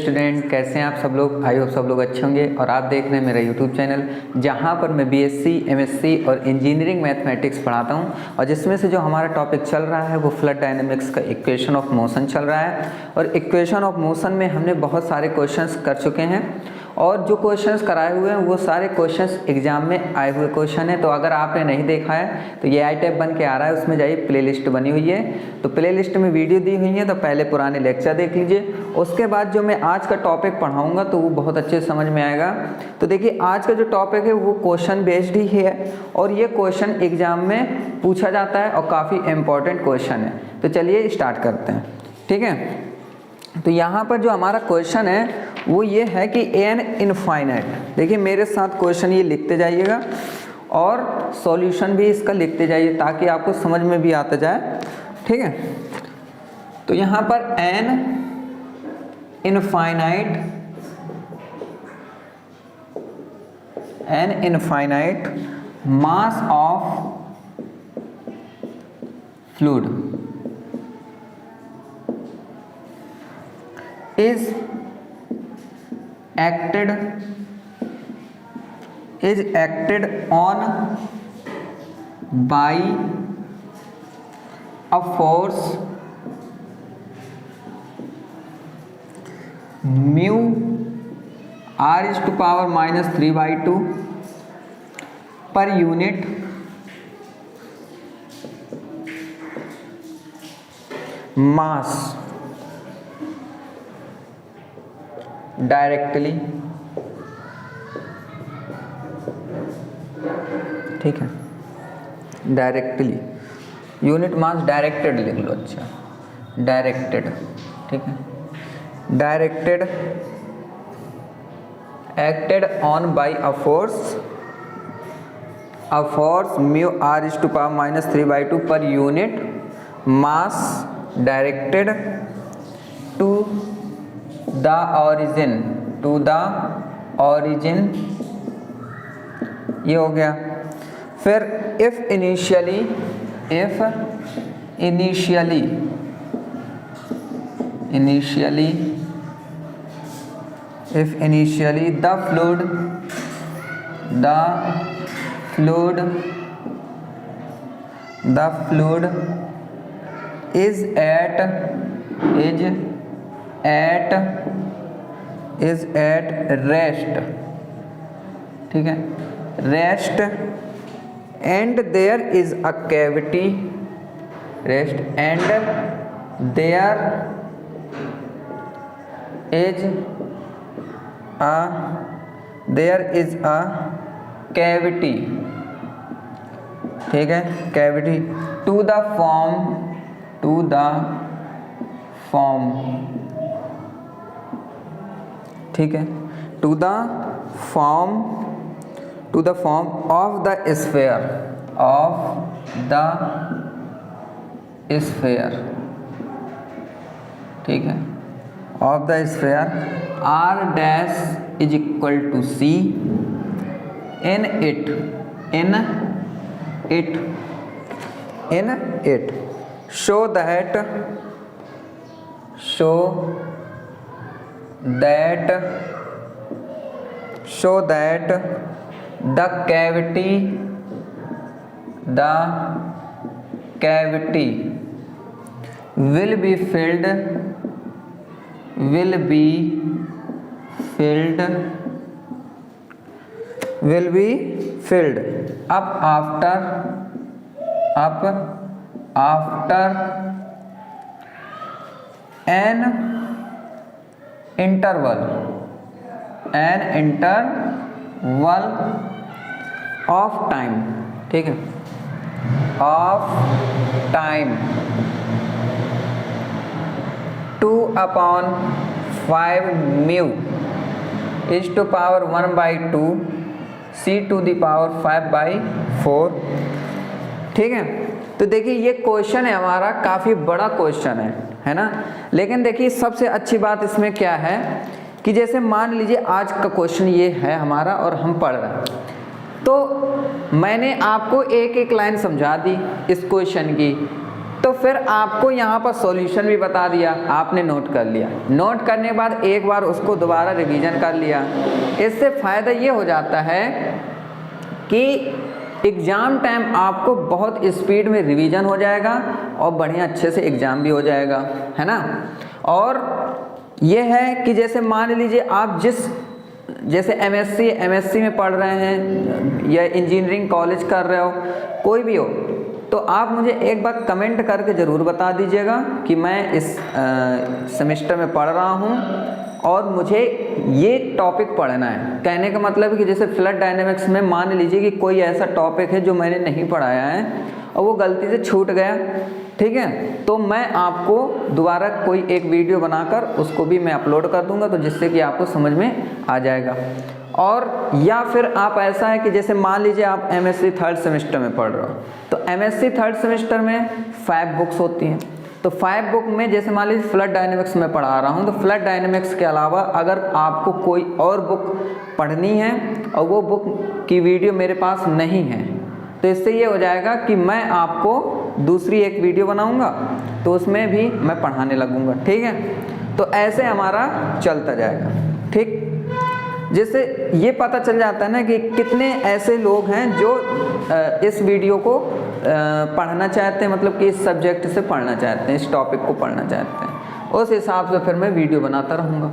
Student, कैसे हैं आप सब लोग। आई होप सब लोग अच्छे होंगे और आप देख रहे हैं मेरा यूट्यूब चैनल जहां पर मैं बीएससी, एमएससी और इंजीनियरिंग मैथमेटिक्स पढ़ाता हूं। और जिसमें से जो हमारा टॉपिक चल रहा है वो फ्लड डायनेमिक्स का इक्वेशन ऑफ मोशन चल रहा है। और इक्वेशन ऑफ मोशन में हमने बहुत सारे क्वेश्चंस कर चुके हैं और जो क्वेश्चंस कराए हुए हैं वो सारे क्वेश्चंस एग्जाम में आए हुए क्वेश्चन है। तो अगर आपने नहीं देखा है तो ये आई टैब बन के आ रहा है, उसमें जाइए, प्लेलिस्ट बनी हुई है। तो प्लेलिस्ट में वीडियो दी हुई है, तो पहले पुराने लेक्चर देख लीजिए। उसके बाद जो मैं आज का टॉपिक पढ़ाऊंगा तो वो बहुत अच्छे समझ में आएगा। तो देखिए आज का जो टॉपिक है वो क्वेश्चन बेस्ड ही है और ये क्वेश्चन एग्जाम में पूछा जाता है और काफ़ी इम्पोर्टेंट क्वेश्चन है। तो चलिए स्टार्ट करते हैं, ठीक है। तो यहाँ पर जो हमारा क्वेश्चन है वो ये है कि एन इनफाइनाइट, देखिए मेरे साथ क्वेश्चन ये लिखते जाइएगा और सॉल्यूशन भी इसका लिखते जाइए ताकि आपको समझ में भी आता जाए, ठीक है। तो यहाँ पर N infinite mass of fluid is acted on by a force mu r is to power minus 3/2 per unit mass directly, ठीक है। डायरेक्टली यूनिट मास डायरेक्टेड लिख लो, अच्छा डायरेक्टेड, ठीक है। Directed acted on by a force mu R is to power minus 3/2 पर unit mass directed to the origin, ये हो गया। फिर if initially the fluid is at rest, ठीक है, rest and there is a cavity, rest and there is a cavity, ठीक है, cavity to the form ठीक है, to the form of the sphere, ठीक है, of the sphere r dash is equal to c in it show that the cavity will be filled up after an interval of time, ठीक है, of time 2/5 mu is to power 1/2 c to the power 5/4, ठीक है। तो देखिए ये question है हमारा, काफ़ी बड़ा क्वेश्चन है ना। लेकिन देखिए सबसे अच्छी बात इसमें क्या है कि जैसे मान लीजिए आज का क्वेश्चन ये है हमारा और हम पढ़ रहे हैं, तो मैंने आपको एक एक लाइन समझा दी इस क्वेश्चन की, तो फिर आपको यहाँ पर सॉल्यूशन भी बता दिया, आपने नोट कर लिया। नोट करने के बाद एक बार उसको दोबारा रिवीजन कर लिया। इससे फ़ायदा ये हो जाता है कि एग्ज़ाम टाइम आपको बहुत स्पीड में रिवीजन हो जाएगा और बढ़िया अच्छे से एग्ज़ाम भी हो जाएगा, है ना। और ये है कि जैसे मान लीजिए आप जैसे एमएससी में पढ़ रहे हैं या इंजीनियरिंग कॉलेज कर रहे हो, कोई भी हो, तो आप मुझे एक बार कमेंट करके ज़रूर बता दीजिएगा कि मैं इस सेमेस्टर में पढ़ रहा हूँ और मुझे ये टॉपिक पढ़ना है। कहने का मतलब है कि जैसे फ्लड डायनेमिक्स में मान लीजिए कि कोई ऐसा टॉपिक है जो मैंने नहीं पढ़ाया है और वो गलती से छूट गया, ठीक है, तो मैं आपको दोबारा कोई एक वीडियो बनाकर उसको भी मैं अपलोड कर दूंगा, तो जिससे कि आपको समझ में आ जाएगा। और या फिर आप ऐसा है कि जैसे मान लीजिए आप एमएससी थर्ड सेमेस्टर में पढ़ रहे हो, तो एमएससी थर्ड सेमेस्टर में 5 बुक्स होती हैं। तो 5 बुक में जैसे मान लीजिए फ्लड डायनेमिक्स में पढ़ा रहा हूँ, तो फ्लड डायनेमिक्स के अलावा अगर आपको कोई और बुक पढ़नी है और वो बुक की वीडियो मेरे पास नहीं है, तो इससे ये हो जाएगा कि मैं आपको दूसरी एक वीडियो बनाऊंगा तो उसमें भी मैं पढ़ाने लगूंगा, ठीक है। तो ऐसे हमारा चलता जाएगा, ठीक। जिससे ये पता चल जाता है ना कि कितने ऐसे लोग हैं जो इस वीडियो को पढ़ना चाहते हैं, मतलब कि इस सब्जेक्ट से पढ़ना चाहते हैं, इस टॉपिक को पढ़ना चाहते हैं। उस हिसाब से फिर मैं वीडियो बनाता रहूँगा।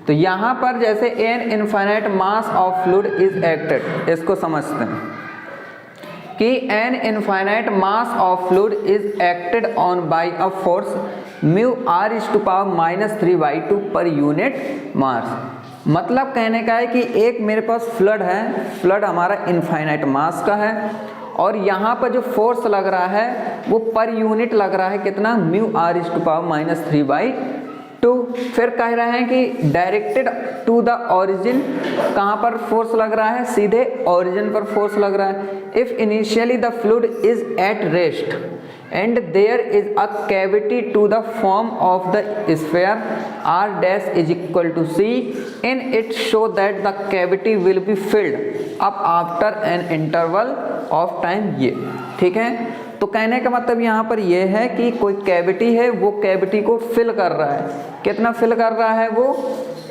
तो यहाँ पर जैसे an infinite mass of fluid is acted, इसको समझते हैं कि an infinite mass of fluid is acted on by a force mu R is to power -3/2 पर यूनिट मास। मतलब कहने का है कि एक मेरे पास फ्लड है, फ्लड हमारा इनफाइनाइट मास का है और यहाँ पर जो फोर्स लग रहा है वो पर यूनिट लग रहा है कितना, mu R is to power -3/2। फिर कह रहे हैं कि डायरेक्टेड टू द ओरिजिन, कहाँ पर फोर्स लग रहा है, सीधे ओरिजिन पर फोर्स लग रहा है। If initially the fluid is at rest and there is a cavity to the form of the sphere r dash is equal to c, and it show that the cavity will be filled up after an interval of time, ये ठीक है। तो कहने का मतलब यहाँ पर ये है कि कोई कैविटी है, वो कैविटी को फिल कर रहा है। कितना फिल कर रहा है वो,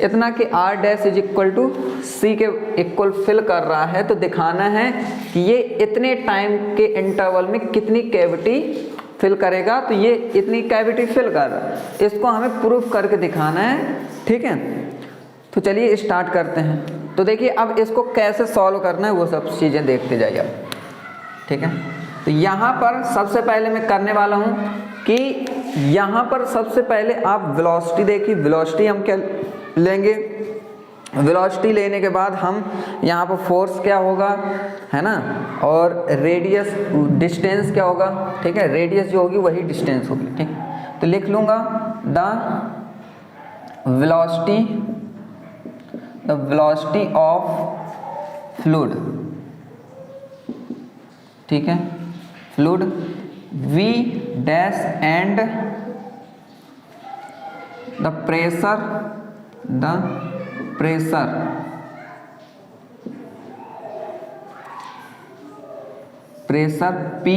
इतना कि r dash is equal to c के इक्वल फिल कर रहा है। तो दिखाना है कि ये इतने टाइम के इंटरवल में कितनी कैविटी फिल करेगा, तो ये इतनी कैविटी फिल कर रहा है। इसको हमें प्रूफ करके दिखाना है, ठीक है। तो चलिए स्टार्ट करते हैं। तो देखिए अब इसको कैसे सॉल्व करना है वो सब चीज़ें देखते जाइए अब, ठीक है। तो यहाँ पर सबसे पहले मैं करने वाला हूँ कि यहाँ पर सबसे पहले आप वेलोसिटी देखिए। वेलोसिटी हम क्या लेंगे, वेलोसिटी लेने के बाद हम यहाँ पर फोर्स क्या होगा, है ना, और रेडियस डिस्टेंस क्या होगा, ठीक है। रेडियस जो होगी वही डिस्टेंस होगी, ठीक। तो लिख लूँगा द वेलोसिटी ऑफ फ्लूइड, ठीक है, fluid v dash and the pressure P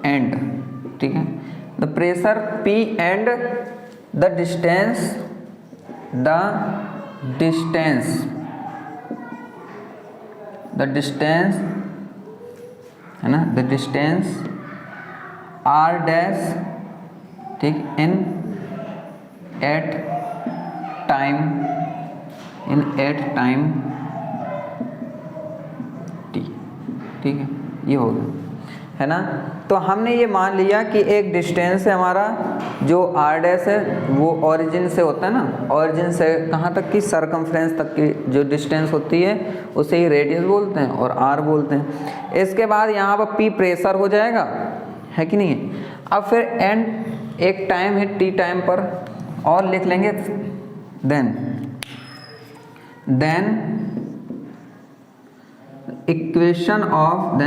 and, ठीक है, the pressure P and the distance है ना, द डिस्टेंस r डैश, ठीक, इन एट टाइम t, ठीक है, ये हो गया, है ना। तो हमने ये मान लिया कि एक डिस्टेंस है हमारा, जो r डैश है वो ओरिजिन से होता है ना, ओरिजिन से कहाँ तक की, सरकमफ्रेंस तक की जो डिस्टेंस होती है उसे ही रेडियस बोलते हैं और r बोलते हैं। इसके बाद यहाँ पर P प्रेशर हो जाएगा, है कि नहीं। अब फिर n एक टाइम है t टाइम पर, और लिख लेंगे देन इक्वेशन ऑफ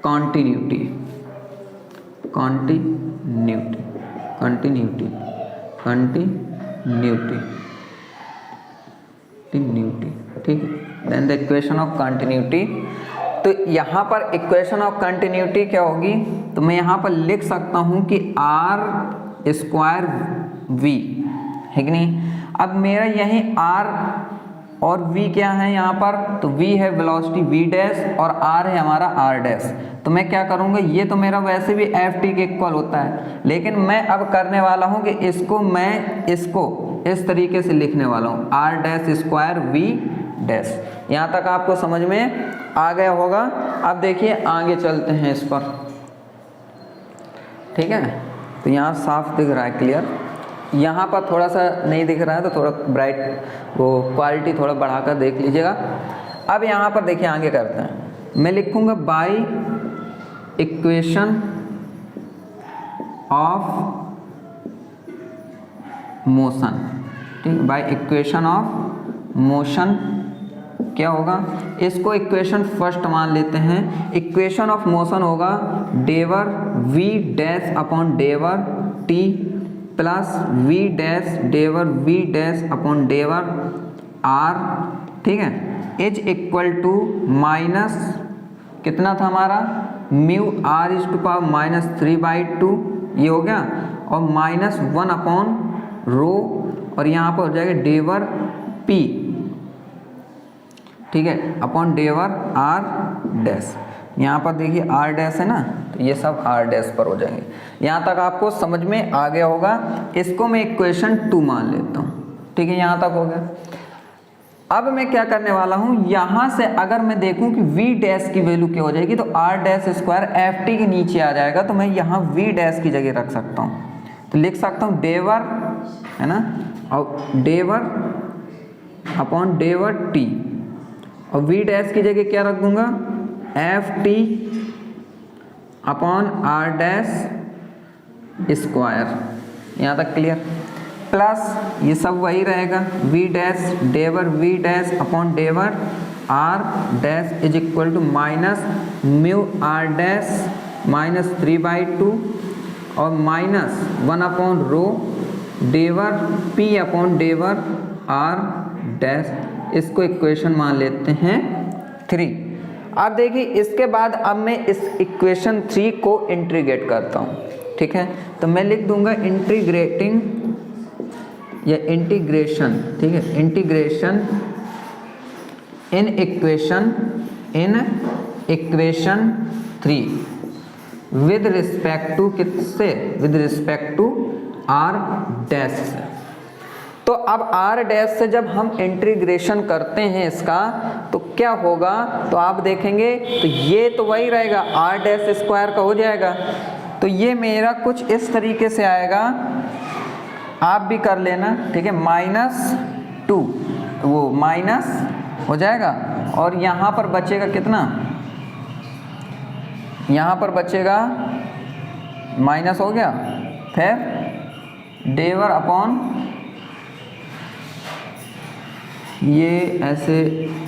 continuity, ठीक है। Then the equation of continuity तो यहाँ पर इक्वेशन ऑफ कंटिन्यूटी क्या होगी, तो मैं यहाँ पर लिख सकता हूँ कि आर स्क्वायर वी है कि नहीं। अब मेरा यही आर और v क्या है यहाँ पर, तो v है वेलोसिटी v डैश और r है हमारा r डैश। तो मैं क्या करूँगा, ये तो मेरा वैसे भी ft के इक्वल होता है, लेकिन मैं अब करने वाला हूँ कि इसको इस तरीके से लिखने वाला हूँ r dash square v dash. यहाँ तक आपको समझ में आ गया होगा। अब देखिए आगे चलते हैं इस पर, ठीक है। तो यहाँ साफ दिख रहा है, क्लियर। यहाँ पर थोड़ा सा नहीं दिख रहा है तो थोड़ा ब्राइट वो क्वालिटी थोड़ा बढ़ाकर देख लीजिएगा। अब यहाँ पर देखिए आगे करते हैं, मैं लिखूँगा बाय इक्वेशन ऑफ मोशन, ठीक है। बाय इक्वेशन ऑफ मोशन क्या होगा, इसको इक्वेशन फर्स्ट मान लेते हैं। इक्वेशन ऑफ मोशन होगा डेवर v डैश अपॉन डेवर t प्लस v डैश डेवर v डैश अपॉन डेवर r, ठीक है, इज इक्वल टू माइनस कितना था हमारा mu r is to power minus 3/2 ये हो गया, और माइनस 1 अपॉन रो, और यहाँ पर हो जाएगा डेवर p, ठीक है, अपॉन डेवर r डैश। यहाँ पर देखिए r डैश है ना, तो ये सब r डैश पर हो जाएंगे। यहाँ तक आपको समझ में आ गया होगा। इसको मैं इक्वेशन 2 मान लेता हूँ, ठीक है, यहाँ तक हो गया। अब मैं क्या करने वाला हूँ, यहाँ से अगर मैं देखूँ कि v डैश की वैल्यू क्या हो जाएगी, तो r डैश स्क्वायर ft के नीचे आ जाएगा, तो मैं यहाँ v डैश की जगह रख सकता हूँ। तो लिख सकता हूँ डेवर, है ना, और डेवर अपॉन डेवर t, और v डैश की जगह क्या रख दूंगा F T upon are dash square. यहाँ तक क्लियर। प्लस ये सब वही रहेगा v डैश डेवर v डैश अपॉन डेवर r dash is equal to minus mu r dash minus 3/2 और माइनस 1 अपॉन रो डेवर p अपॉन डेवर r डैश। इसको इक्वेशन मान लेते हैं 3। अब देखिए इसके बाद अब मैं इस इक्वेशन 3 को इंटीग्रेट करता हूँ, ठीक है। तो मैं लिख दूंगा इंटीग्रेटिंग या इंटीग्रेशन, ठीक है, integration in equation 3 with respect to किससे, with respect to R dash से। तो अब r डैश से जब हम इंटीग्रेशन करते हैं इसका तो क्या होगा, तो आप देखेंगे तो ये तो वही रहेगा r डैश स्क्वायर का हो जाएगा। तो ये मेरा कुछ इस तरीके से आएगा, आप भी कर लेना, ठीक है, -2 वो माइनस हो जाएगा, और यहाँ पर बचेगा कितना, यहाँ पर बचेगा माइनस हो गया, फिर डेवर अपॉन ये ऐसे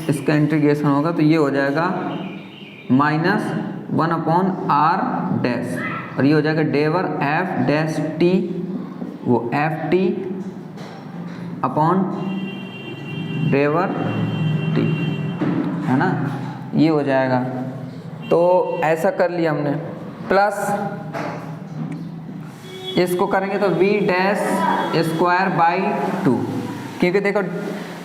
इसका इंटीग्रेशन होगा तो ये हो जाएगा -1 अपॉन आर डैश, और ये हो जाएगा डेवर एफ डैश टी, वो एफ टी अपॉन डेवर टी, है ना, ये हो जाएगा। तो ऐसा कर लिया हमने। प्लस इसको करेंगे तो v डैश स्क्वायर बाई 2, क्योंकि देखो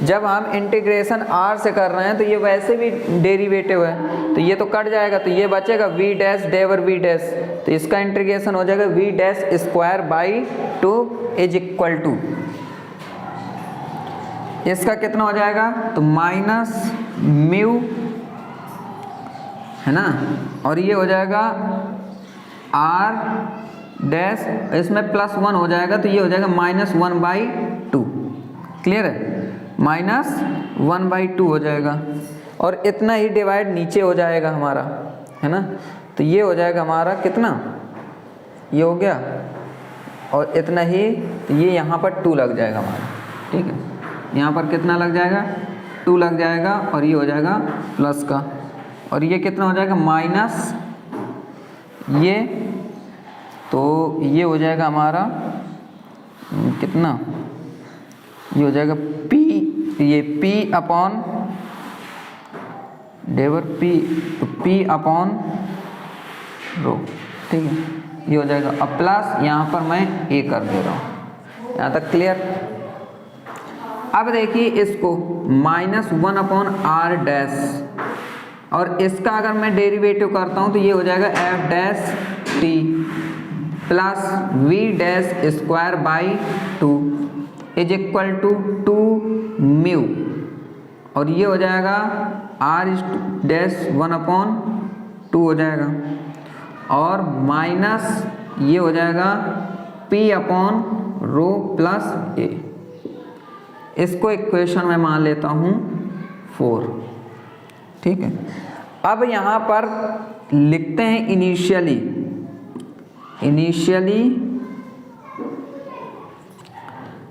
जब हम इंटीग्रेशन r से कर रहे हैं तो ये वैसे भी डेरिवेटिव है, तो ये तो कट जाएगा, तो ये बचेगा v डैश डेवर v डैश, तो इसका इंटीग्रेशन हो जाएगा v dash square by 2 is equal to, इसका कितना हो जाएगा, तो माइनस म्यू, है ना, और ये हो जाएगा r डैश, इसमें +1 हो जाएगा तो ये हो जाएगा -1/2, क्लियर है, -1/2 हो जाएगा, और इतना ही डिवाइड नीचे हो जाएगा हमारा, है ना। तो ये हो जाएगा हमारा कितना, ये हो गया, और इतना ही, तो ये यहाँ पर 2 लग जाएगा हमारा, ठीक है, यहाँ पर कितना लग जाएगा 2 लग जाएगा, और ये हो जाएगा प्लस का, और ये कितना हो जाएगा माइनस ये, तो ये हो जाएगा हमारा कितना, ये हो जाएगा p, ये p अपॉन डेवर पी, तो पी अपॉन रो, ठीक है, ये हो जाएगा। अब प्लस यहाँ पर मैं ए कर दे रहा हूँ, यहाँ तक क्लियर। अब देखिए इसको -1 अपॉन आर डैश, और इसका अगर मैं डेरिवेटिव करता हूँ तो ये हो जाएगा F dash T plus we dash square by 2 is equal to 2 mu, और ये हो जाएगा आर डैश 1 अपॉन 2 हो जाएगा, और माइनस ये हो जाएगा पी अपॉन रो प्लस ए। इसको इक्वेशन में मान लेता हूँ 4, ठीक है। अब यहाँ पर लिखते हैं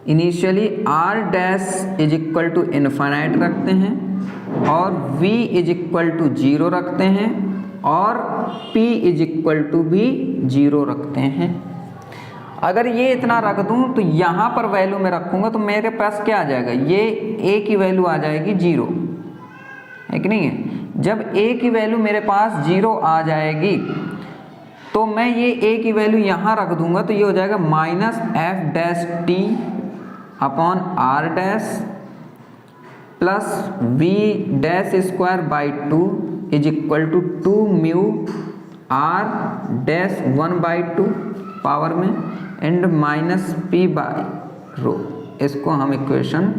initially R dash is equal to infinite रखते हैं, और v इज इक्वल टू 0 रखते हैं, और p इज इक्वल टू भी 0 रखते हैं। अगर ये इतना रख दूं तो यहाँ पर वैल्यू में रखूँगा तो मेरे पास क्या आ जाएगा, ये a की वैल्यू आ जाएगी 0, है कि नहीं है। जब a की वैल्यू मेरे पास 0 आ जाएगी तो मैं ये a की वैल्यू यहाँ रख दूंगा, तो ये हो जाएगा minus F dash T upon are dash plus we dash square by 2 is equal to 2 mu r dash 1 by 2 power में and minus p by rho. इसको हम इक्वेशन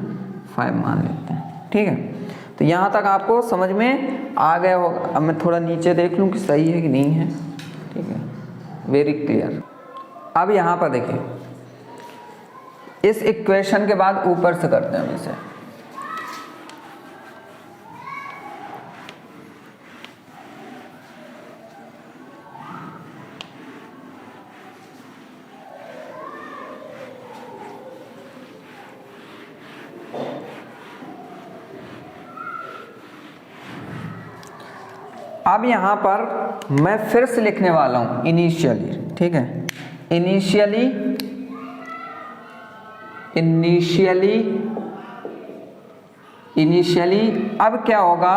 5 मान लेते हैं, ठीक है। तो यहाँ तक आपको समझ में आ गया होगा। अब मैं थोड़ा नीचे देख लूँ कि सही है कि नहीं है, ठीक है, वेरी क्लियर। अब यहाँ पर देखिए, इस इक्वेशन के बाद ऊपर से करते हैं हम इसे। अब यहाँ पर मैं फिर से लिखने वाला हूँ इनिशियली, ठीक है। इनिशियली अब क्या होगा,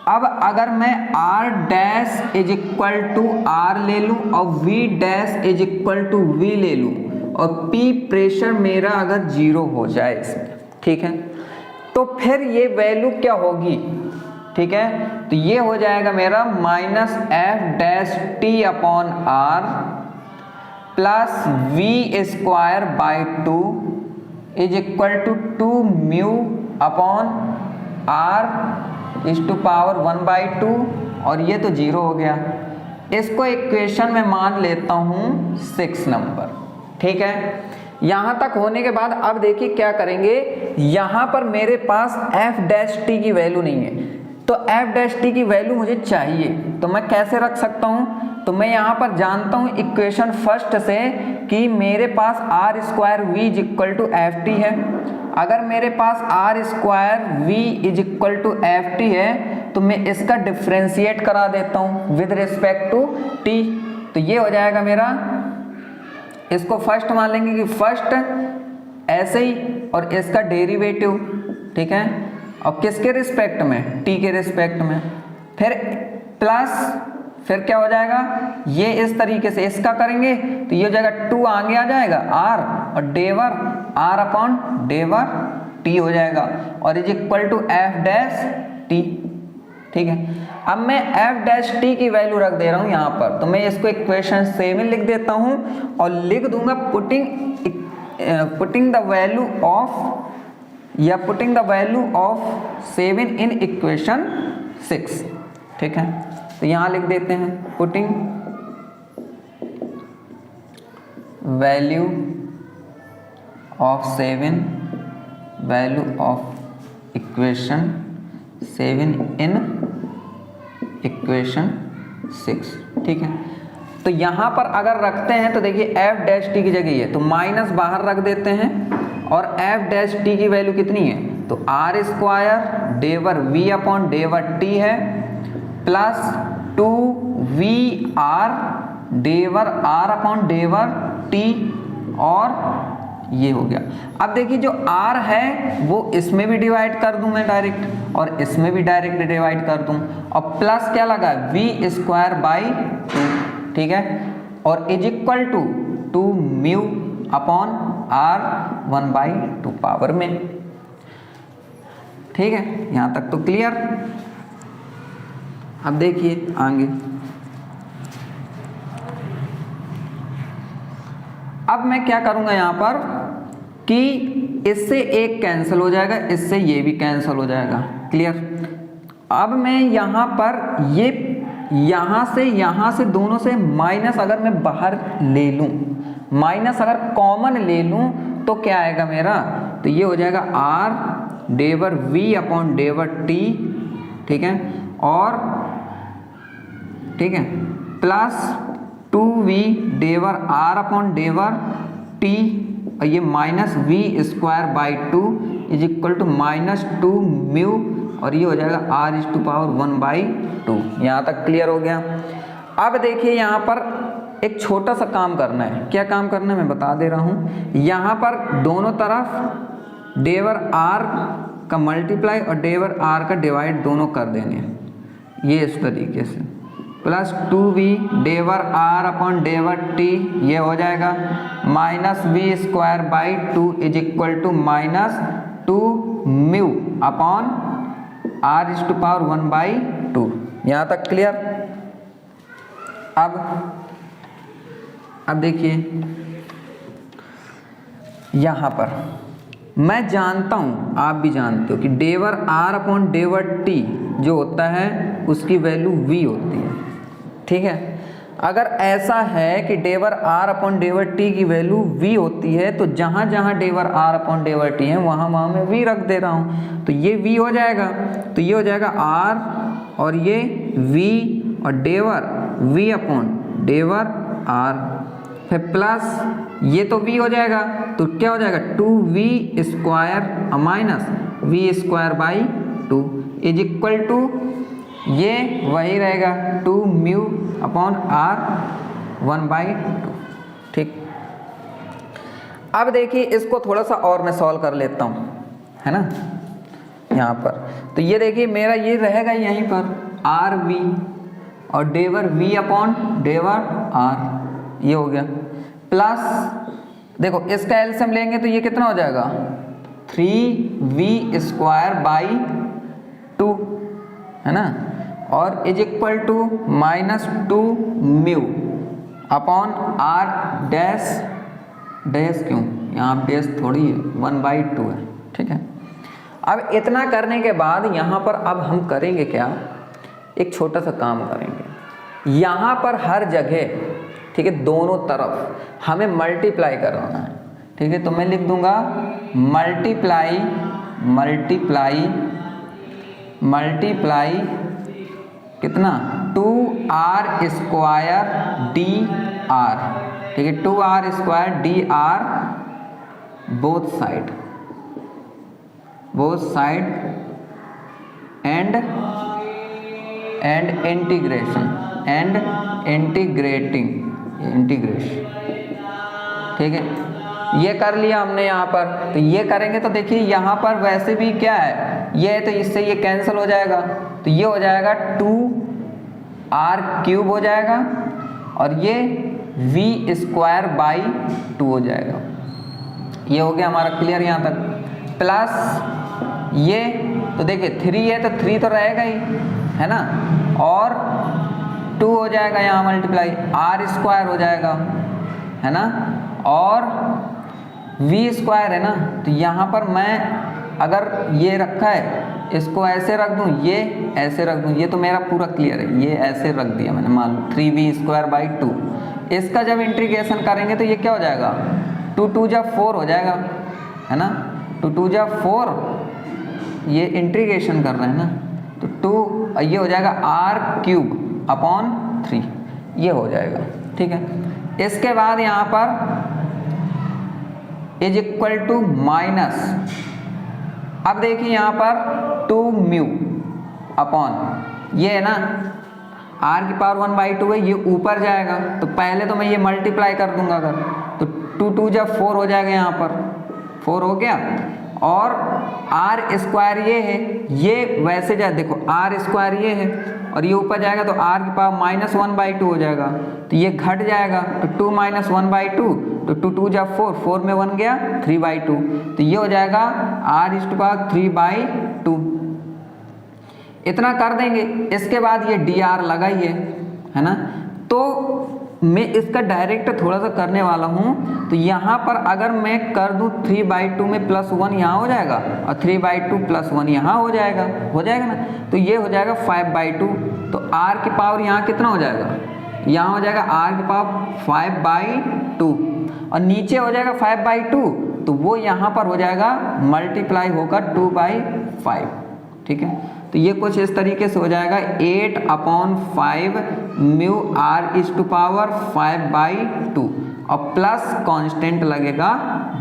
अब अगर मैं r dash is equal to R ले लूँ और v dash is equal to v ले लूँ, और p प्रेशर मेरा अगर 0 हो जाए इसमें, ठीक है, तो फिर ये वैल्यू क्या होगी, ठीक है। तो ये हो जाएगा मेरा minus F dash T upon R plus V square by 2 is equal to 2 mu upon R is to power 1 by 2, और ये तो 0 हो गया। इसको इक्वेशन में मान लेता हूँ 6 नंबर, ठीक है। यहाँ तक होने के बाद अब देखिए क्या करेंगे, यहाँ पर मेरे पास एफ डैश टी की वैल्यू नहीं है, तो एफ डैश टी की वैल्यू मुझे चाहिए, तो मैं कैसे रख सकता हूँ, तो मैं यहाँ पर जानता हूँ इक्वेशन फर्स्ट से कि मेरे पास r square v is equal to f t है। अगर मेरे पास r square v is equal to f t है तो मैं इसका डिफ्रेंशिएट करा देता हूँ विद रिस्पेक्ट टू टी, तो ये हो जाएगा मेरा, इसको फर्स्ट मान लेंगे कि फर्स्ट ऐसे ही, और इसका डेरिवेटिव, ठीक है, और किसके रिस्पेक्ट में, टी के रिस्पेक्ट में, फिर प्लस, फिर क्या हो जाएगा, ये इस तरीके से इसका करेंगे तो ये हो जाएगा 2 आगे आ जाएगा आर, और डेवर आर अपॉन डेवर टी हो जाएगा, और is equal to F dash T, ठीक है। अब मैं एफ डैश टी की वैल्यू रख दे रहा हूँ यहाँ पर, तो मैं इसको इक्वेशन 7 लिख देता हूँ और लिख दूंगा पुटिंग द वैल्यू ऑफ, या putting the value of 7 in equation 6, ठीक है। तो यहाँ लिख देते हैं putting value of 7, value of equation 7 in equation 6, ठीक है। तो यहाँ पर अगर रखते हैं तो देखिए एफ डैश टी की जगह है तो माइनस बाहर रख देते हैं, और एफ डैश टी की वैल्यू कितनी है, तो आर स्क्वायर डेवर वी अपॉन डेवर टी है प्लस 2 वी आर डेवर आर अपॉन डेवर टी, और ये हो गया। अब देखिए जो r है वो इसमें भी डिवाइड कर दूं मैं डायरेक्ट, और इसमें भी डायरेक्ट डिवाइड कर दूं, और प्लस क्या लगा v स्क्वायर बाई 2, ठीक है, और is equal to 2 mu upon r 1/2 power में। ठीक है, यहाँ तक तो क्लियर। अब देखिए आगे, अब मैं क्या करूंगा यहाँ पर कि इससे एक कैंसिल हो जाएगा, इससे ये भी कैंसिल हो जाएगा, क्लियर। अब मैं यहाँ पर ये यहाँ से दोनों से माइनस अगर मैं बाहर ले लूँ, माइनस अगर कॉमन ले लूँ तो क्या आएगा मेरा, तो ये हो जाएगा r डेवर v अपॉन डेवर t, ठीक है, और ठीक है प्लस 2v डेवर r अपॉन डेवर t, और ये minus v square by 2 is equal to minus 2 mu, और ये हो जाएगा r इज टू पावर 1/2। यहाँ तक क्लियर हो गया। अब देखिए यहाँ पर एक छोटा सा काम करना है। क्या काम करना है मैं बता दे रहा हूँ। यहाँ पर दोनों तरफ डेवर r का मल्टीप्लाई और डेवर r का डिवाइड दोनों कर देने हैं, ये इस तरीके से, प्लस 2v डेवर r अपॉन डेवर t, ये हो जाएगा minus v square by 2 is equal to minus 2 mu upon r is to power 1/2। यहाँ तक क्लियर। अब देखिए यहाँ पर मैं जानता हूँ, आप भी जानते हो कि डेवर r अपॉन डेवर t जो होता है उसकी वैल्यू v होती है, ठीक है। अगर ऐसा है कि डेवर r अपॉन डेवर t की वैल्यू v होती है, तो जहाँ जहाँ डेवर r अपॉन डेवर t है वहाँ वहाँ मैं v रख दे रहा हूँ, तो ये v हो जाएगा, तो ये हो जाएगा r और ये v और डेवर v अपॉन डेवर r, फिर प्लस ये तो v हो जाएगा, तो क्या हो जाएगा 2v square minus v square by 2 is equal to, ये वही रहेगा 2 म्यू अपॉन r 1/2, ठीक। अब देखिए इसको थोड़ा सा और मैं सॉल्व कर लेता हूँ, है ना, यहाँ पर। तो ये देखिए मेरा ये रहेगा यहीं पर rv और डेवर v अपॉन डेवर r, ये हो गया, प्लस देखो इसका एलसीएम लेंगे तो ये कितना हो जाएगा 3v स्क्वायर बाई 2, है ना, और is equal to minus 2 mu upon r dash, dash क्यों, यहाँ डैश थोड़ी है, 1/2 है, ठीक है। अब इतना करने के बाद यहाँ पर अब हम करेंगे क्या, एक छोटा सा काम करेंगे। यहाँ पर हर जगह, ठीक है, दोनों तरफ हमें मल्टीप्लाई करवाना है, ठीक है। तो मैं लिख दूंगा मल्टीप्लाई मल्टीप्लाई मल्टीप्लाई कितना 2r स्क्वायर dr, ठीक है, 2r square dr both side and integration and integrating integration, ठीक है। ये कर लिया हमने यहाँ पर। तो ये करेंगे तो देखिए यहाँ पर वैसे भी क्या है, ये है तो इससे ये कैंसिल हो जाएगा, तो ये हो जाएगा 2r क्यूब हो जाएगा, और ये v स्क्वायर बाई 2 हो जाएगा। ये हो गया हमारा क्लियर यहाँ तक। प्लस ये तो देखिए 3 है तो 3 तो रहेगा ही, है ना, और 2 हो जाएगा यहाँ मल्टीप्लाई, r स्क्वायर हो जाएगा, है ना, और v स्क्वायर है ना, तो यहाँ पर मैं अगर ये रखा है इसको ऐसे रख दूँ, ये ऐसे रख दूँ, ये तो मेरा पूरा क्लियर है, ये ऐसे रख दिया मैंने, मान लो 3v स्क्वायर बाई 2। इसका जब इंटीग्रेशन करेंगे तो ये क्या हो जाएगा 2 2 जा 4 हो जाएगा, है ना, 2 2 जा 4, ये इंटीग्रेशन कर रहे हैं ना, तो 2 ये हो जाएगा r क्यूब अपॉन 3, ये हो जाएगा, ठीक है। इसके बाद यहाँ पर इज इक्वल टू माइनस, अब देखिए यहाँ पर 2 म्यू अपॉन ये है ना r की पावर 1/2 है, ये ऊपर जाएगा, तो पहले तो मैं ये मल्टीप्लाई कर दूंगा अगर, तो 2 2 जब 4 हो जाएगा, यहाँ पर 4 हो गया। और आर स्क्वायर ये है, ये वैसे जा देखो आर स्क्वायर ये है और ये ऊपर जाएगा तो आर की पावर -1/2 हो जाएगा, तो ये घट जाएगा। तो 2 - 1/2 तो 2 2 जा 4, 4 में 1 गया 3/2, तो ये हो जाएगा r⁴ 3/2। इतना कर देंगे। इसके बाद ये dr लगाइए, है ना। तो मैं इसका डायरेक्ट थोड़ा सा करने वाला हूँ। तो यहाँ पर अगर मैं कर दूँ 3/2 में +1 यहाँ हो जाएगा और 3/2 + 1 यहाँ हो जाएगा ना। तो ये हो जाएगा 5/2। तो r की पावर यहाँ कितना हो जाएगा, यहाँ हो जाएगा r की पावर 5/2 और नीचे हो जाएगा 5/2, तो वो यहाँ पर हो जाएगा मल्टीप्लाई होकर 2/5। ठीक है, तो ये कुछ इस तरीके से हो जाएगा 8/5 म्यू r⁴ 5/2 और प्लस कांस्टेंट लगेगा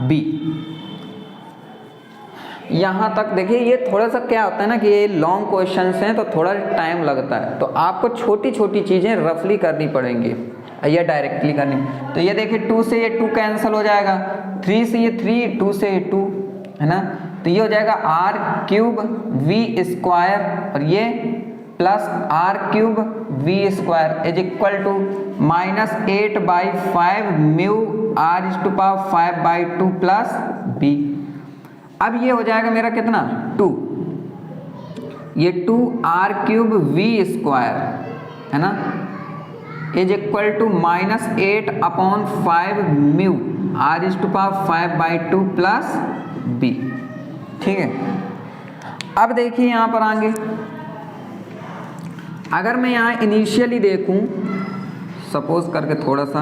b। यहाँ तक देखिए, ये थोड़ा सा क्या होता है ना कि ये लॉन्ग क्वेश्चंस हैं तो थोड़ा टाइम लगता है, तो आपको छोटी छोटी चीज़ें रफली करनी पड़ेंगी या डायरेक्टली करनी। तो ये देखिए 2 से ये 2 कैंसिल हो जाएगा, 3 से ये 3, 2 से ये 2, है ना। तो ये हो जाएगा r³ v² और ये plus r³ v² = -8/5 mu r⁵ 5/2 plus b। अब ये हो जाएगा मेरा कितना 2, ये 2 r³ v², है ना, = -8/5 म्यू r⁵ 5/2 प्लस b। ठीक है, अब देखिए यहाँ पर आगे अगर मैं यहाँ इनिशियली देखूं, सपोज करके थोड़ा सा,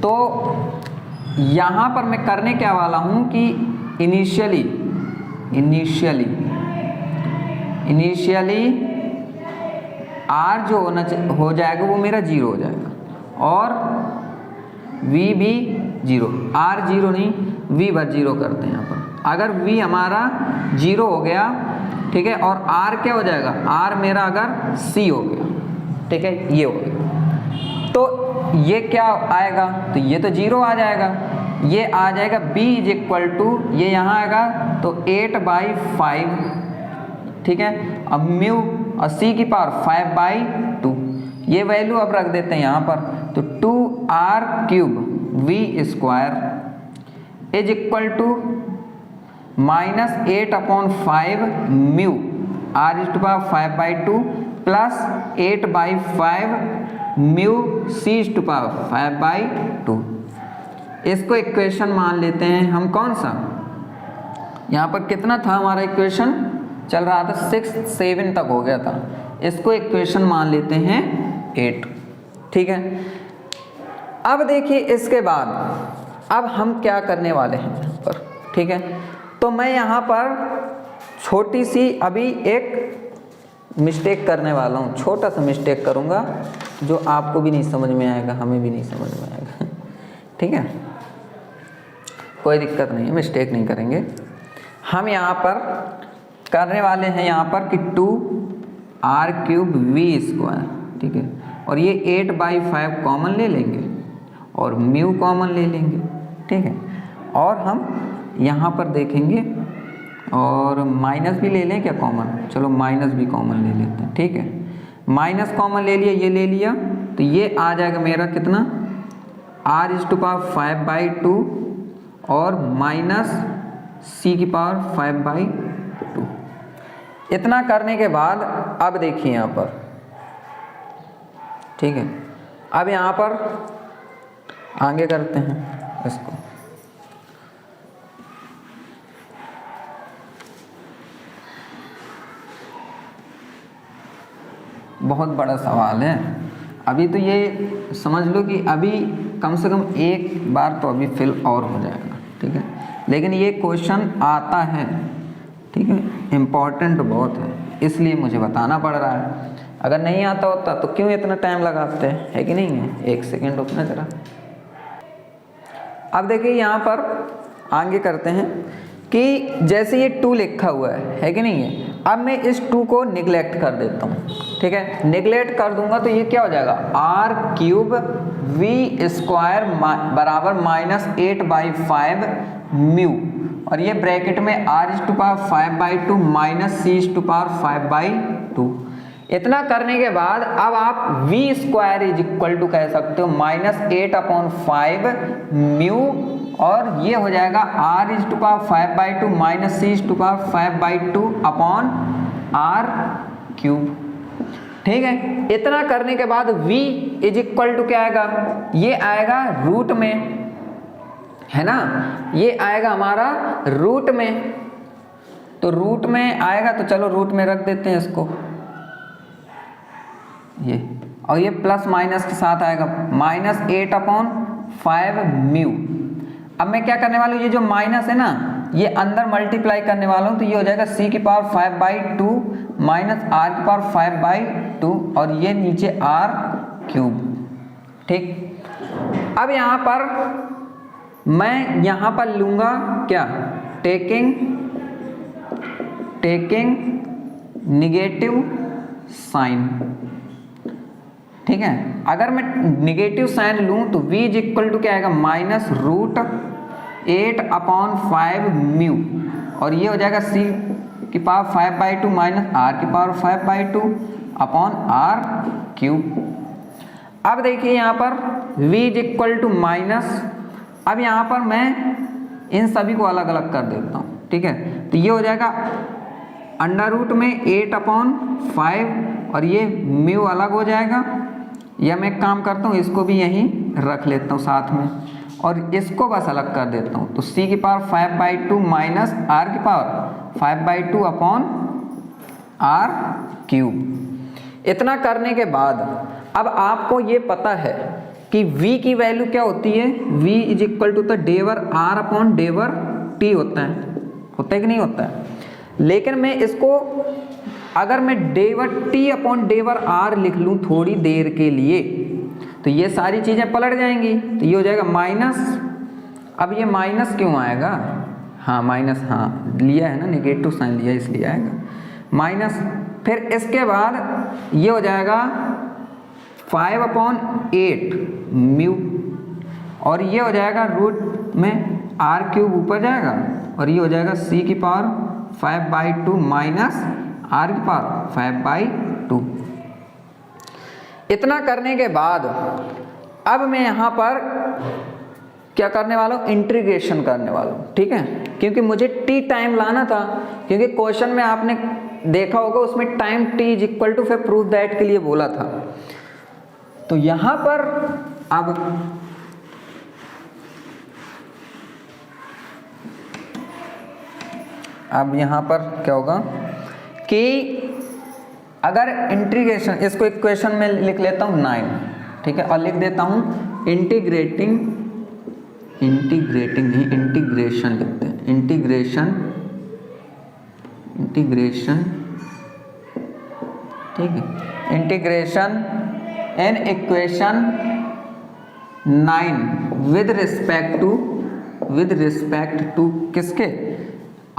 तो यहाँ पर मैं करने क्या वाला हूँ कि इनिशियली r जो हो जाएगा वो मेरा 0 हो जाएगा और v भी 0, r 0 नहीं v पर 0 करते हैं यहाँ पर। अगर v हमारा 0 हो गया, ठीक है, और r क्या हो जाएगा, r मेरा अगर c हो गया, ठीक है, ये हो गया, तो ये क्या आएगा, तो ये तो 0 आ जाएगा, ये आ जाएगा b = ये यहाँ आएगा तो 8/5, ठीक है। अब म्यू और c की पावर 5/2, ये वैल्यू अब रख देते हैं यहाँ पर, तो 2r³ v² = -8/5 mu r⁵ 5/2 plus 8/5 mu c⁵ 5/2। इसको इक्वेशन मान लेते हैं हम, कौन सा, यहाँ पर कितना था हमारा इक्वेशन चल रहा था 6 7 तक हो गया था, इसको इक्वेशन मान लेते हैं 8। ठीक है, अब देखिए इसके बाद अब हम क्या करने वाले हैं यहाँ पर। ठीक है, तो मैं यहाँ पर छोटी सी अभी एक मिस्टेक करने वाला हूँ, छोटा सा मिस्टेक करूँगा जो आपको भी नहीं समझ में आएगा, हमें भी नहीं समझ में आएगा। ठीक है, कोई दिक्कत नहीं है, मिस्टेक नहीं करेंगे हम। यहाँ पर करने वाले हैं यहाँ पर कि 2r³ v², ठीक है, और ये 8/5 कॉमन ले लेंगे और म्यू कॉमन ले लेंगे। ठीक है, और हम यहाँ पर देखेंगे और माइनस भी ले लें क्या कॉमन, चलो माइनस भी कॉमन ले लेते हैं। ठीक है, माइनस कॉमन ले लिया, ये ले लिया, तो ये आ जाएगा मेरा कितना r⁵ 5/2 और माइनस c⁵ 5/2। इतना करने के बाद अब देखिए यहाँ पर, ठीक है, अब यहाँ पर आगे करते हैं इसको। बहुत बड़ा सवाल है, अभी तो ये समझ लो कि अभी कम से कम एक बार तो अभी फिल और हो जाएगा। ठीक है, लेकिन ये क्वेश्चन आता है, ठीक है, इम्पॉर्टेंट बहुत है, इसलिए मुझे बताना पड़ रहा है। अगर नहीं आता होता तो क्यों इतना टाइम लगाते हैं, है कि नहीं है। एक सेकेंड रुकना जरा। अब देखिए यहाँ पर आगे करते हैं कि जैसे ये 2 लिखा हुआ है कि नहीं है, अब मैं इस 2 को निगलेक्ट कर देता हूँ, ठीक है। निगलेक्ट कर दूंगा तो ये क्या हो जाएगा, आर क्यूब वी स्क्वायर बराबर -8/5 म्यू, और ये ब्रैकेट में r⁵5/2 -c⁵5/2। इतना करने के बाद अब आप v square is equal to कह सकते हो -8/5 म्यू, और ये हो जाएगा r⁵5/2 -c⁵5/2 upon r cube, ठीक है। इतना करने के बाद v इज इक्वल टू क्या आएगा, ये आएगा रूट में, है ना, ये आएगा हमारा रूट में। तो रूट में आएगा तो चलो रूट में रख देते हैं इसको, ये, और ये प्लस माइनस के साथ आएगा -8/5 म्यू। अब मैं क्या करने वाला हूँ, ये जो माइनस है ना, ये अंदर मल्टीप्लाई करने वाला हूँ, तो ये हो जाएगा c⁵5/2 -r⁵5/2, और ये नीचे r क्यूब, ठीक। अब यहाँ पर मैं यहाँ पर लूँगा क्या, टेकिंग निगेटिव साइन, ठीक है। अगर मैं निगेटिव साइन लूँ तो v इज इक्वल टू क्या आएगा, -√8/5 म्यू, और ये हो जाएगा c⁵5/2 -r⁵5/2 upon r cube. अब देखिए यहाँ पर v is equal to minus, अब यहाँ पर मैं इन सभी को अलग अलग कर देता हूँ, ठीक है। तो ये हो जाएगा अंडर रूट में 8/5, और ये म्यू अलग हो जाएगा, या मैं एक काम करता हूँ इसको भी यहीं रख लेता हूँ साथ में, और इसको बस अलग कर देता हूँ। तो c⁵5/2 minus r⁵5/2 upon r cube. इतना करने के बाद अब आपको ये पता है कि v की वैल्यू क्या होती है, v इज इक्वल टू डेवर r अपॉन डेवर t होता है कि नहीं होता है। लेकिन मैं इसको अगर मैं डेवर t अपॉन डेवर r लिख लूँ थोड़ी देर के लिए, तो ये सारी चीज़ें पलट जाएंगी, तो ये हो जाएगा माइनस। अब ये माइनस क्यों आएगा, हाँ माइनस, हाँ लिया है ना, निगेटिव साइन लिया इसलिए आएगा माइनस। फिर इसके बाद ये हो जाएगा 5/8 म्यू, और ये हो जाएगा रूट में r क्यूब ऊपर जाएगा, और ये हो जाएगा c⁵5/2 माइनस r⁵5/2। इतना करने के बाद अब मैं यहाँ पर क्या करने वाला हूँ, इंटीग्रेशन करने वाला हूँ, ठीक है। क्योंकि मुझे t टाइम लाना था, क्योंकि क्वेश्चन में आपने देखा होगा उसमें time t is equal to फिर प्रूफ दैट के लिए बोला था। तो यहाँ पर अब यहाँ पर क्या होगा कि अगर इंटीग्रेशन, इसको इक्वेशन में लिख लेता हूँ 9, ठीक है, और लिख देता हूँ इंटीग्रेशन लिखते हैं, इंटीग्रेशन, ठीक है, integration in equation 9 with respect to किसके,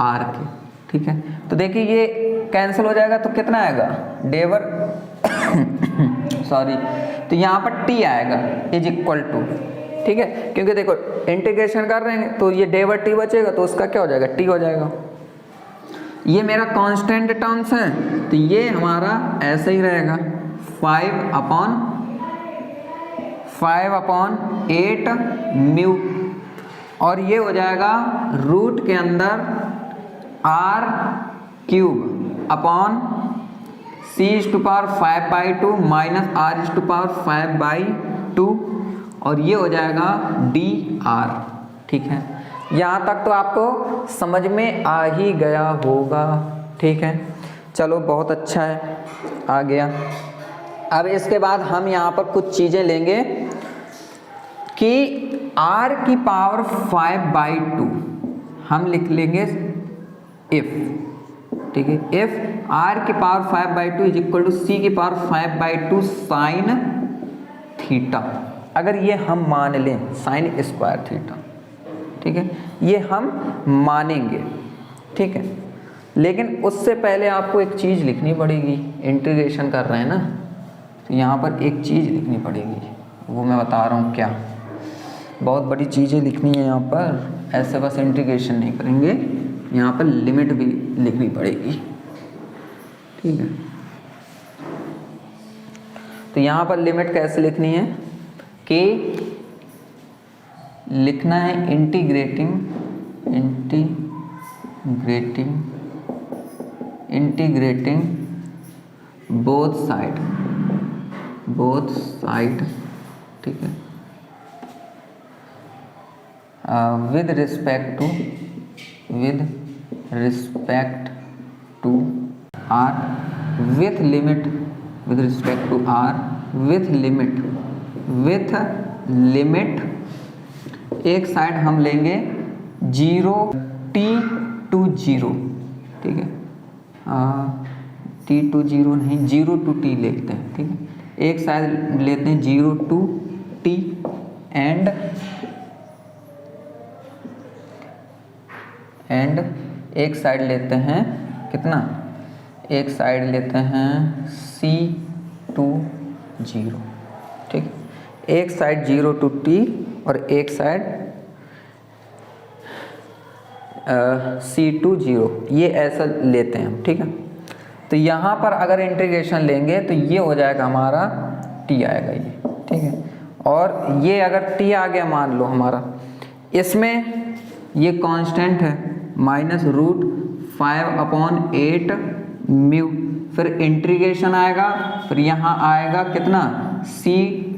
r के, ठीक है। तो देखिए ये कैंसिल हो जाएगा तो कितना आएगा, डेवर सॉरी, तो यहाँ पर t आएगा इज इक्वल टू, ठीक है, क्योंकि देखो इंटीग्रेशन कर रहे हैं तो ये डेवर t बचेगा, तो उसका क्या हो जाएगा, t हो जाएगा। ये मेरा कांस्टेंट टर्म्स है, तो ये हमारा ऐसे ही रहेगा 5/8 म्यू, और ये हो जाएगा रूट के अंदर r cube upon c⁵5/2 minus r⁵5/2, और ये हो जाएगा dr, ठीक है। यहाँ तक तो आपको समझ में आ ही गया होगा, ठीक है। चलो बहुत अच्छा है, आ गया। अब इसके बाद हम यहाँ पर कुछ चीज़ें लेंगे कि r⁵5/2 हम लिख लेंगे इफ, ठीक है, if r⁵5/2 is equal to c⁵5/2 sine theta, अगर ये हम मान लें साइन स्क्वायर थीटा, ठीक है, ये हम मानेंगे, ठीक है। लेकिन उससे पहले आपको एक चीज़ लिखनी पड़ेगी, इंटीग्रेशन कर रहे हैं ना, तो यहाँ पर एक चीज़ लिखनी पड़ेगी, वो मैं बता रहा हूँ क्या। बहुत बड़ी चीज़ें लिखनी है यहाँ पर, ऐसे बस इंटीग्रेशन नहीं करेंगे, यहाँ पर लिमिट भी लिखनी पड़ेगी, ठीक है। तो यहाँ पर लिमिट कैसे लिखनी है कि लिखना है इंटीग्रेटिंग बोथ साइड, ठीक है, with respect to r with limit एक साइड हम लेंगे 0 t to 0, ठीक है, t to 0 नहीं, 0 to t लेते हैं, ठीक है। एक साइड लेते हैं 0 to t एंड एक साइड लेते हैं कितना, एक साइड लेते हैं c to 0, ठीक है। एक साइड 0 to t और एक साइड c to 0, ये ऐसा लेते हैं हम, ठीक है। तो यहाँ पर अगर इंटीग्रेशन लेंगे तो ये हो जाएगा हमारा t आएगा ये, ठीक है। और ये अगर t आ गया मान लो हमारा, इसमें ये कांस्टेंट है -√5/8 म्यू, फिर इंटीग्रेशन आएगा, फिर यहाँ आएगा कितना c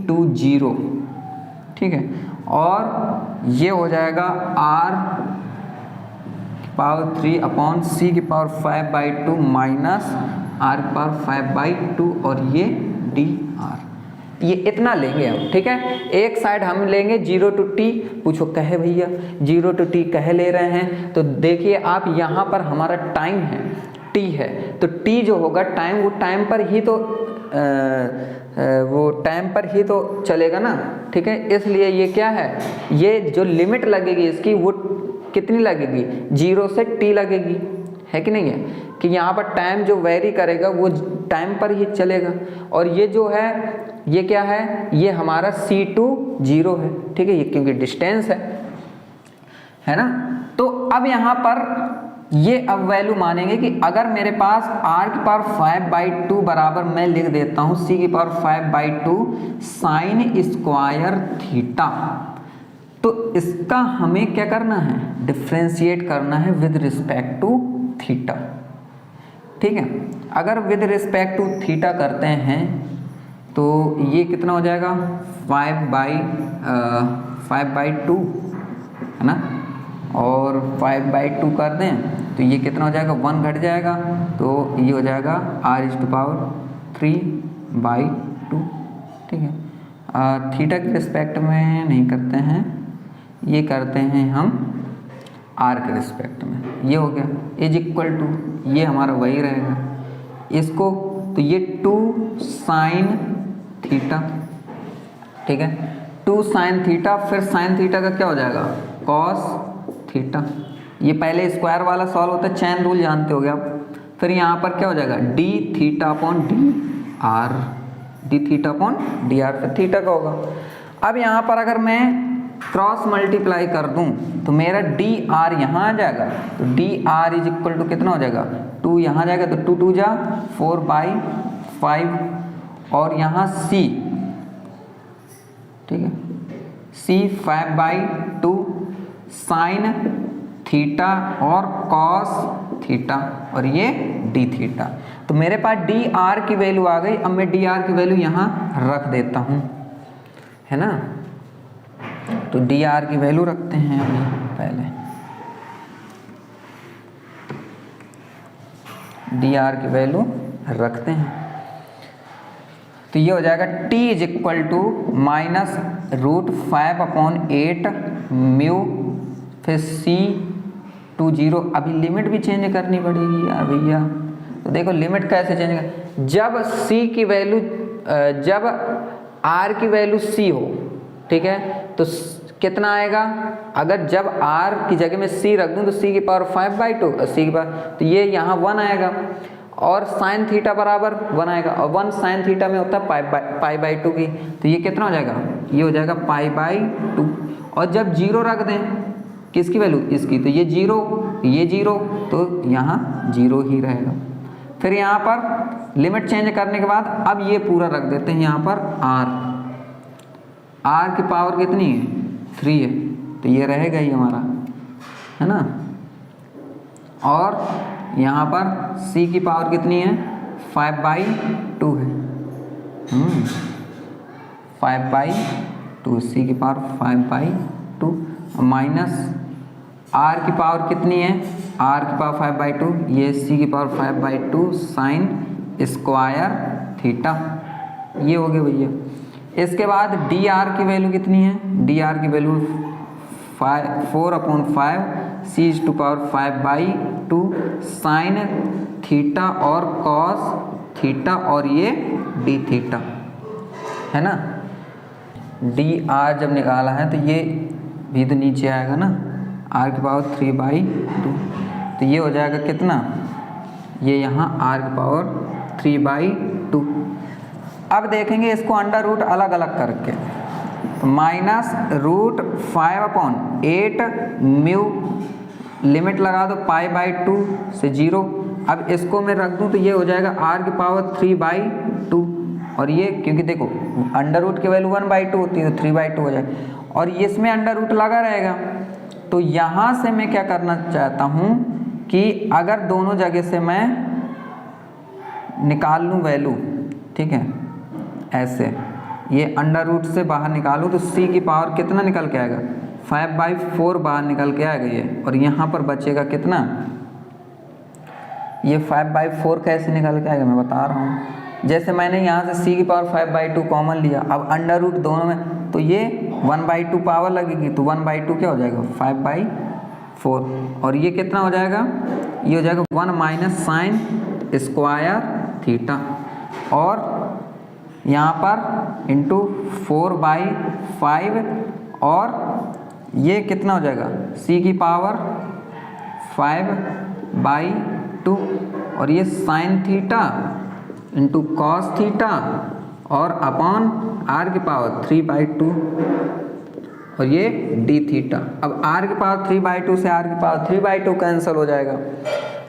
to 0, ठीक है। और ये हो जाएगा r⁵/5/2 -r⁵/2 और ये dr, ये इतना लेंगे हम, ठीक है। एक साइड हम लेंगे 0 to t, पूछो कहे भैया 0 to t कहे ले रहे हैं, तो देखिए आप यहाँ पर हमारा टाइम है t है, तो t जो होगा टाइम, वो टाइम पर ही तो चलेगा ना, ठीक है। इसलिए ये क्या है, ये जो लिमिट लगेगी इसकी वो कितनी लगेगी, 0 से t लगेगी, है कि नहीं है, कि यहाँ पर टाइम जो वेरी करेगा वो टाइम पर ही चलेगा। और ये जो है ये क्या है, ये हमारा c to 0 है, ठीक है, ये क्योंकि डिस्टेंस है ना। तो अब यहाँ पर ये अब वैल्यू मानेंगे कि अगर मेरे पास r⁵/2 बराबर मैं लिख देता हूँ c⁵/2 sin स्क्वायर थीटा, तो इसका हमें क्या करना है, डिफ्रेंशिएट करना है विद रिस्पेक्ट टू थीटा, ठीक है। अगर विद रिस्पेक्ट टू थीटा करते हैं तो ये कितना हो जाएगा 5/2 है ना, और 5/2 कर दें तो ये कितना हो जाएगा, 1 घट जाएगा, तो ये हो जाएगा r⁵/3/2, ठीक है। थीटा के रिस्पेक्ट में नहीं करते हैं, ये करते हैं हम r के रिस्पेक्ट में, ये हो गया =, ये हमारा वही रहेगा इसको, तो ये 2 sin थीटा, ठीक है, 2 sin थीटा, फिर sin थीटा का क्या हो जाएगा cos थीटा, ये पहले स्क्वायर वाला सॉल्व होता है, चैन रूल जानते हो गए आप। फिर यहाँ पर क्या हो जाएगा d⁵/dr, फिर थीटा का होगा। अब यहाँ पर अगर मैं क्रॉस मल्टीप्लाई कर दूं तो मेरा dr यहाँ आ जाएगा, तो dr = कितना हो जाएगा 2, यहाँ जाएगा तो 2 2 जा 4/5, और यहाँ c, ठीक है, c 5/2 sin थीटा और cos थीटा, और ये d थीटा। तो मेरे पास dr की वैल्यू आ गई। अब मैं dr की वैल्यू यहाँ रख देता हूँ, है ना, तो dr की वैल्यू रखते हैं अभी, पहले dr की वैल्यू रखते हैं, तो ये हो जाएगा t =−√5/8 म्यू, फिर c to 0। अभी लिमिट भी चेंज करनी पड़ेगी यार भैया, तो देखो लिमिट कैसे चेंज कर, जब c की वैल्यू, जब r की वैल्यू c हो, ठीक है, तो कितना आएगा, अगर जब r की जगह में c रख दूं तो c की पावर 5/2 और c की पावर, तो ये यहाँ 1 आएगा और साइन थीटा बराबर 1 आएगा और 1 साइन थीटा में होता है पाई/2 की, तो ये कितना हो जाएगा, ये हो जाएगा पाई/2। और जब 0 रख दें किसकी वैल्यू, इसकी, तो ये 0 तो यहाँ 0 ही रहेगा। फिर यहाँ पर लिमिट चेंज करने के बाद अब ये पूरा रख देते हैं यहाँ पर r की पावर कितनी है, 3 है, तो ये रहेगा ही हमारा, है ना। और यहाँ पर c की पावर कितनी है, 5/2 है, 5/2, c की पावर 5/2 माइनस r की पावर कितनी है, r की पावर 5/2, ये c की पावर 5/2 साइन स्क्वायर थीटा, ये हो गया भैया। इसके बाद dr की वैल्यू कितनी है, dr की वैल्यू 4/5 c⁻5/2 साइन थीटा और कॉस थीटा और ये d थीटा, है ना। dr जब निकाला है तो ये भी तो नीचे आएगा ना, r की पावर 3/2, तो ये हो जाएगा कितना, ये यहाँ r की पावर 3/2। अब देखेंगे इसको अंडर रूट अलग अलग करके, -√5/8 म्यू, लिमिट लगा दो पाई/2 से 0। अब इसको मैं रख दूं तो ये हो जाएगा r की पावर 3/2 और ये क्योंकि देखो अंडर रूट की वैल्यू 1/2 होती है तो 3/2 हो जाएगा और ये इसमें अंडर रूट लगा रहेगा। तो यहाँ से मैं क्या करना चाहता हूँ कि अगर दोनों जगह से मैं निकाल लूँ वैल्यू, ठीक है, ऐसे ये अंडर रूट से बाहर निकालूँ तो c की पावर कितना निकल के आएगा, 5/4 बाहर निकल के आएगा ये, और यहाँ पर बचेगा कितना, ये 5/4 कैसे निकल के आएगा मैं बता रहा हूँ। जैसे मैंने यहाँ से c की पावर 5/2 कॉमन लिया, अब अंडर रूट दोनों में तो ये 1/2 पावर लगेगी तो 1/2 क्या हो जाएगा, 5/4 और ये कितना हो जाएगा, ये हो जाएगा 1 माइनस साइन स्क्वायर थीटा और यहाँ पर इंटू 4/5 और ये कितना हो जाएगा, c की पावर 5/2 और ये sine theta into cos theta और अपॉन r की पावर 3/2 और ये d थीटा। अब r की पावर 3/2 से r की पावर 3/2 कैंसिल हो जाएगा।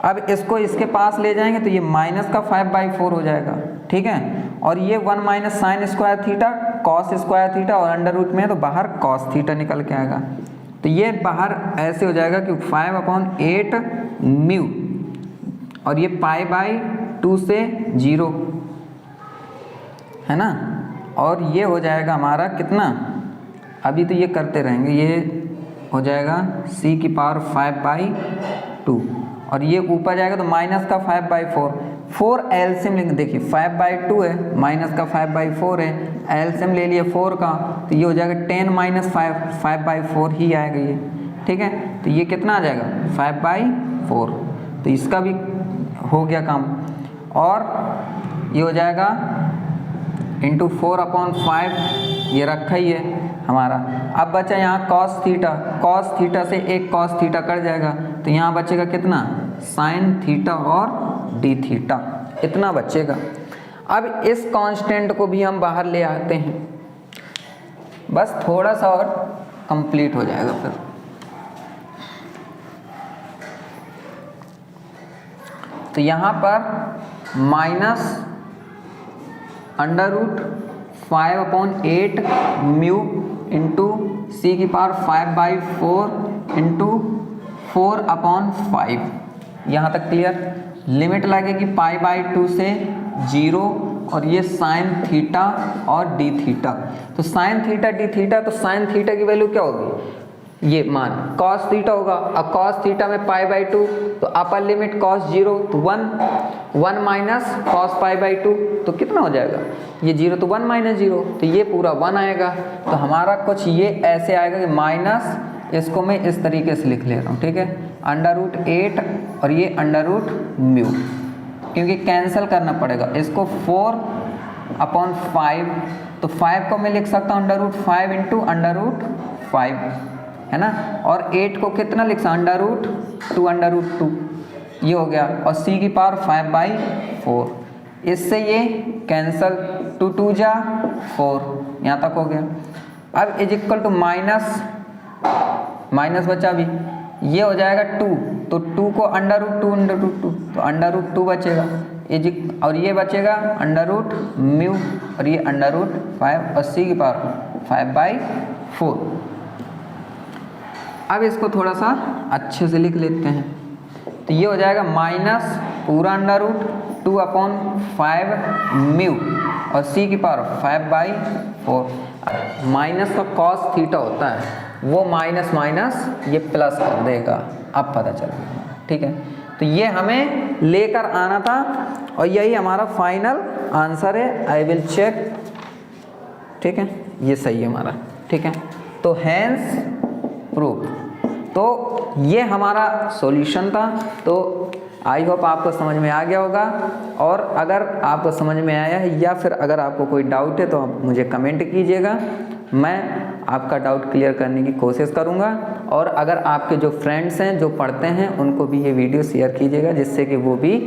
अब इसको इसके पास ले जाएंगे तो ये माइनस का 5/4 हो जाएगा, ठीक है, और ये 1 minus sine square theta cos square theta और अंडर रूट में तो बाहर कॉस थीटा निकल के आएगा। तो ये बाहर ऐसे हो जाएगा कि 5/8 म्यू और ये पाई/2 से 0, है ना, और ये हो जाएगा हमारा कितना, अभी तो ये करते रहेंगे, ये हो जाएगा c की पावर 5/2 और ये ऊपर जाएगा तो माइनस का 5/4, 4 एलसीएम लेंगे, देखिए 5/2 है माइनस का 5/4 है, एलसीएम ले लिए 4 का तो ये हो जाएगा 10 माइनस 5/4 ही आएगा ये, ठीक है, तो ये कितना आ जाएगा 5/4, तो इसका भी हो गया काम और ये हो जाएगा इंटू 4/5, ये रखा ही है हमारा। अब बचा यहाँ कॉस थीटा से एक कॉस थीटा कट जाएगा तो यहाँ बचेगा कितना, साइन थीटा और डी थीटा, इतना बचेगा। अब इस कांस्टेंट को भी हम बाहर ले आते हैं, बस थोड़ा सा और कंप्लीट हो जाएगा फिर। तो यहाँ पर माइनस √5/8 म्यू इंटू c की पावर 5/4 इंटू 4/5, यहाँ तक क्लियर। लिमिट लगेगी पाई/2 से 0 और ये साइन थीटा और डी थीटा। तो साइन थीटा डी थीटा, तो साइन थीटा की वैल्यू क्या होगी, ये मान कॉस थीटा होगा। अब कॉस थीटा में पाई/2 तो अपर लिमिट कॉस 0 तो 1 माइनस कॉस पाई/2 तो कितना हो जाएगा, ये 0 तो 1 माइनस 0 तो ये पूरा 1 आएगा। तो हमारा कुछ ये ऐसे आएगा कि माइनस, इसको मैं इस तरीके से लिख ले रहा हूँ, ठीक है, √8 और ये √μ, क्योंकि कैंसिल करना पड़ेगा इसको 4/5, तो 5 को मैं लिख सकता हूँ √5 इंटू √5 5 है ना, और 8 को कितना लिख सकते √2 ये हो गया, और c की पावर 5/4, इससे ये कैंसल, 2 2 जा 4, यहाँ तक हो गया। अब इज इक्वल टू माइनस बचा भी, ये हो जाएगा 2, तो 2 को √2 तो √2 बचेगा, और ये बचेगा √μ, और ये √5, और c की पावर 5/4। अब इसको थोड़ा सा अच्छे से लिख लेते हैं, तो ये हो जाएगा माइनस पूरा √2/5μ, और c की पावर 5/4। माइनस का कॉस थीटा होता है, वो माइनस माइनस ये प्लस कर देगा, अब पता चल गया, ठीक है। तो ये हमें लेकर आना था, और यही हमारा फाइनल आंसर है। आई विल चेक, ठीक है, ये सही है हमारा, ठीक है। तो हैंस प्रूफ, तो ये हमारा सॉल्यूशन था। तो आई होप आपको समझ में आ गया होगा, और अगर आपको समझ में आया है या फिर अगर आपको कोई डाउट है तो आप मुझे कमेंट कीजिएगा, मैं आपका डाउट क्लियर करने की कोशिश करूंगा। और अगर आपके जो फ्रेंड्स हैं जो पढ़ते हैं उनको भी ये वीडियो शेयर कीजिएगा, जिससे कि वो भी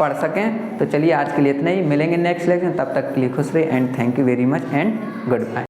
पढ़ सकें। तो चलिए आज के लिए इतना ही, मिलेंगे नेक्स्ट लेक्चर, तब तक के लिए खुश रहिए and thank you very much and good bye.